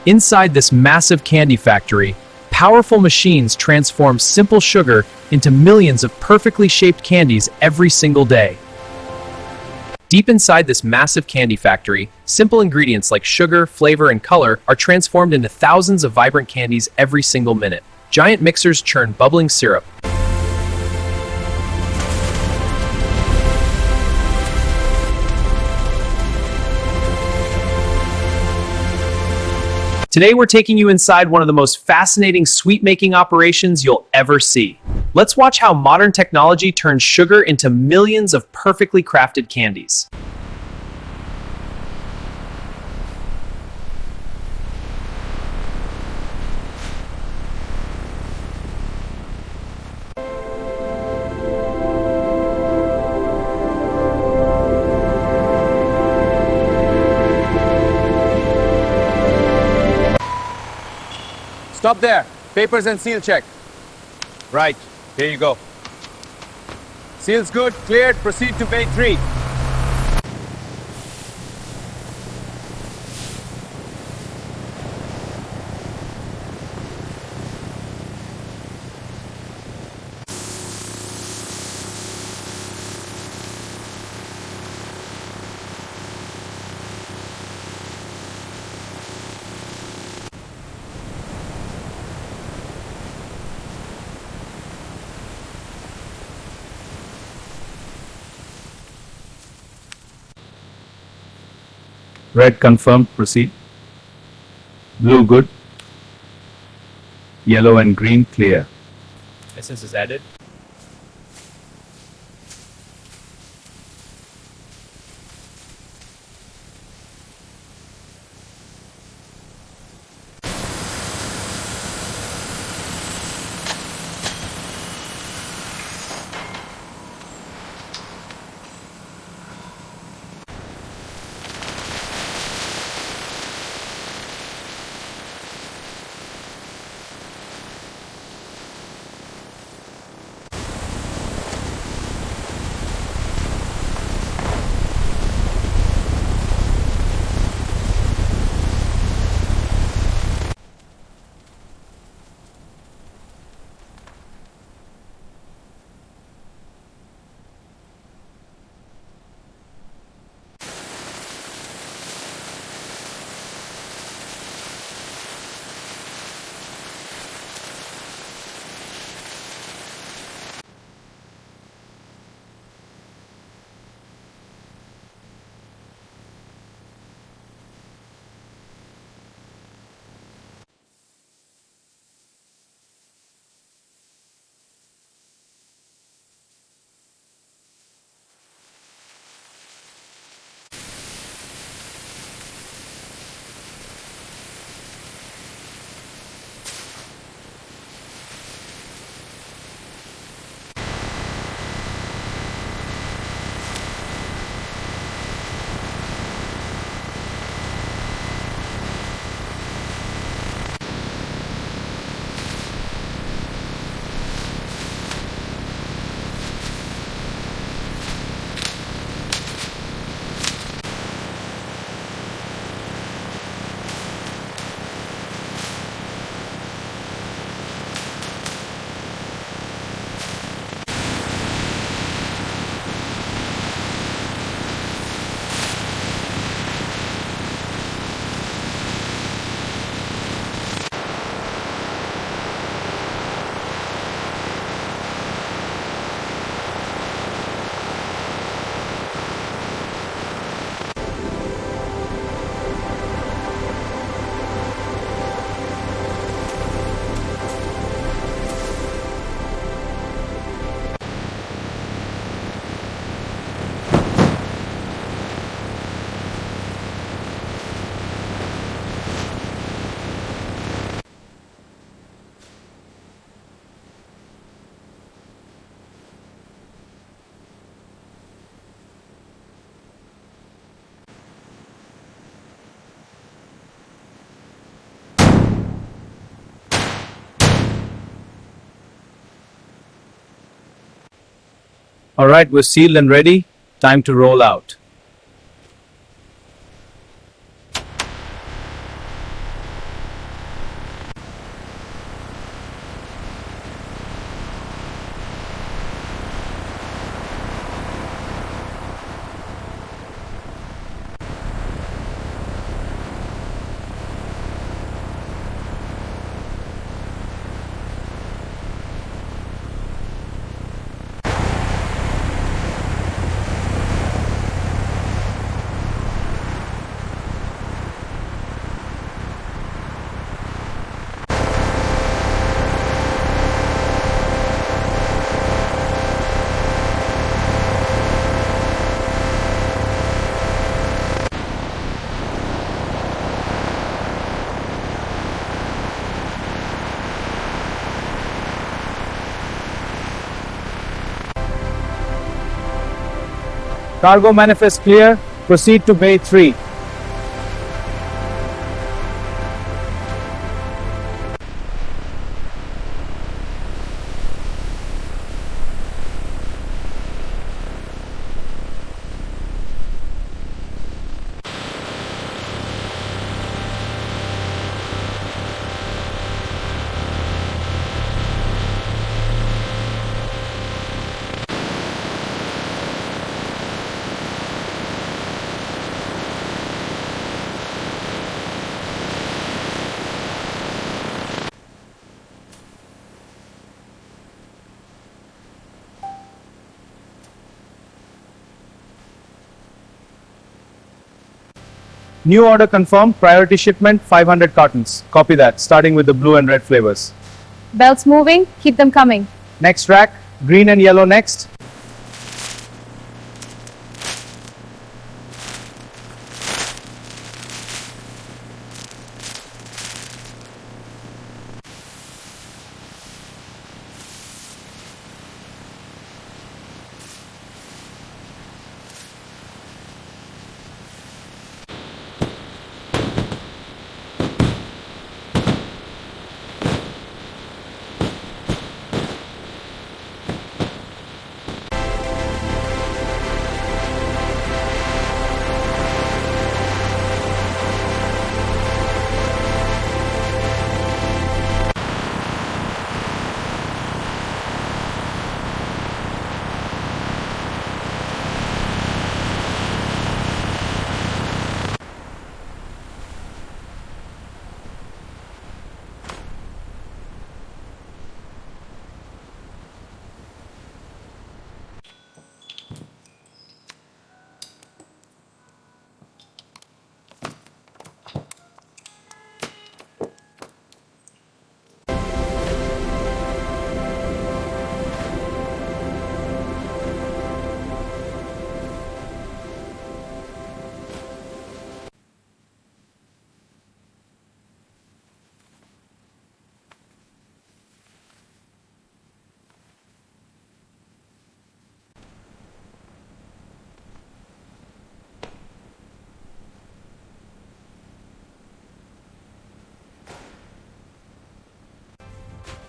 Inside this massive candy factory, powerful machines transform simple sugar into millions of perfectly shaped candies every single day. Deep inside this massive candy factory, simple ingredients like sugar, flavor, and color are transformed into thousands of vibrant candies every single minute. Giant mixers churn bubbling syrup. Today we're taking you inside one of the most fascinating sweet-making operations you'll ever see. Let's watch how modern technology turns sugar into millions of perfectly crafted candies. Stop there. Papers and seal check. Right. Here you go. Seal's good. Cleared. Proceed to bay 3. Red confirmed, proceed. Blue good. Yellow and green clear. Essence is added. All right, we're sealed and ready. Time to roll out. Cargo manifest clear. Proceed to Bay 3. New order confirmed. Priority shipment 500 cartons. Copy that. Starting with the blue and red flavors. Belts moving, keep them coming. Next rack. Green and yellow next.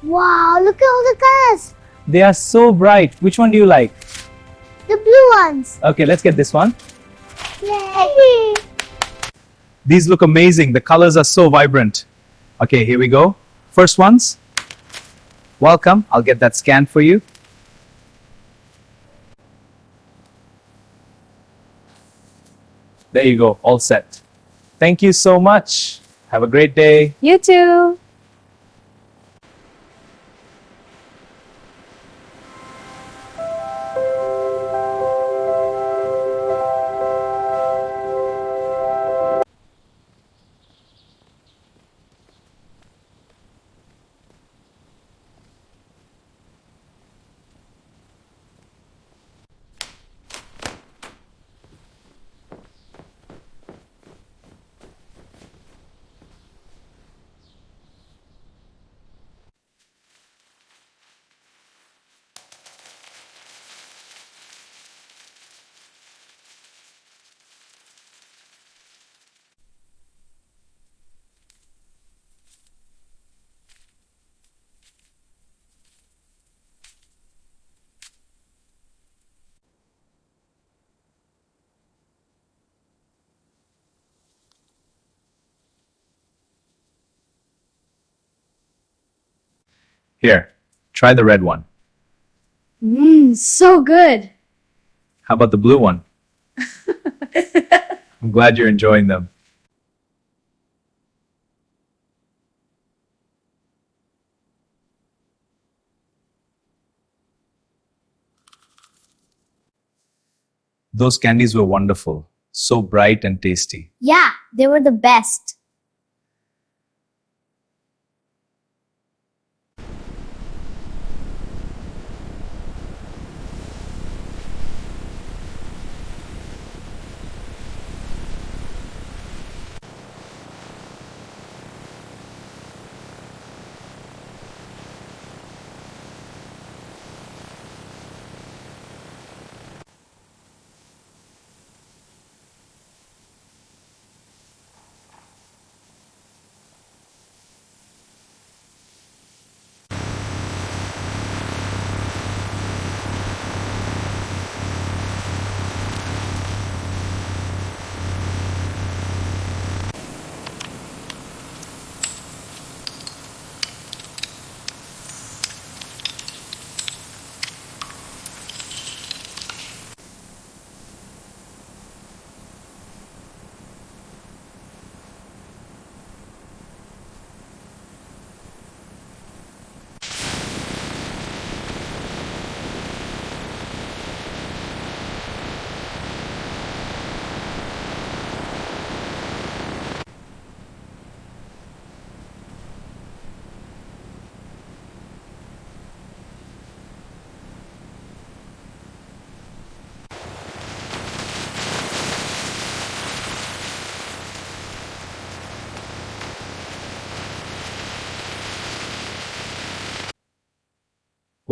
Wow, look at all the colors. They are so bright. Which one do you like? The blue ones. Okay, let's get this one. Yay! These look amazing. The colors are so vibrant. Okay, here we go. First ones. Welcome. I'll get that scan for you. There you go. All set. Thank you so much. Have a great day. You too. Here, try the red one. Mmm, so good. How about the blue one? I'm glad you're enjoying them. Those candies were wonderful. So bright and tasty. Yeah, they were the best.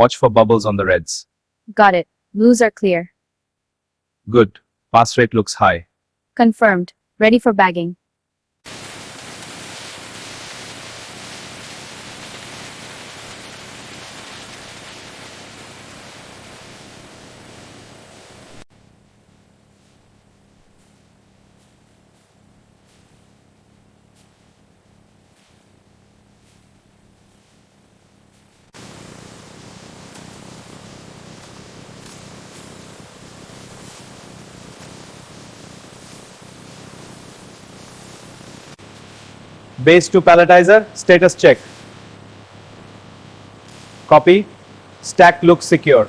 Watch for bubbles on the reds. Got it. Blues are clear. Good. Pass rate looks high. Confirmed. Ready for bagging. Base to palletizer, status check. Copy. Stack looks secure.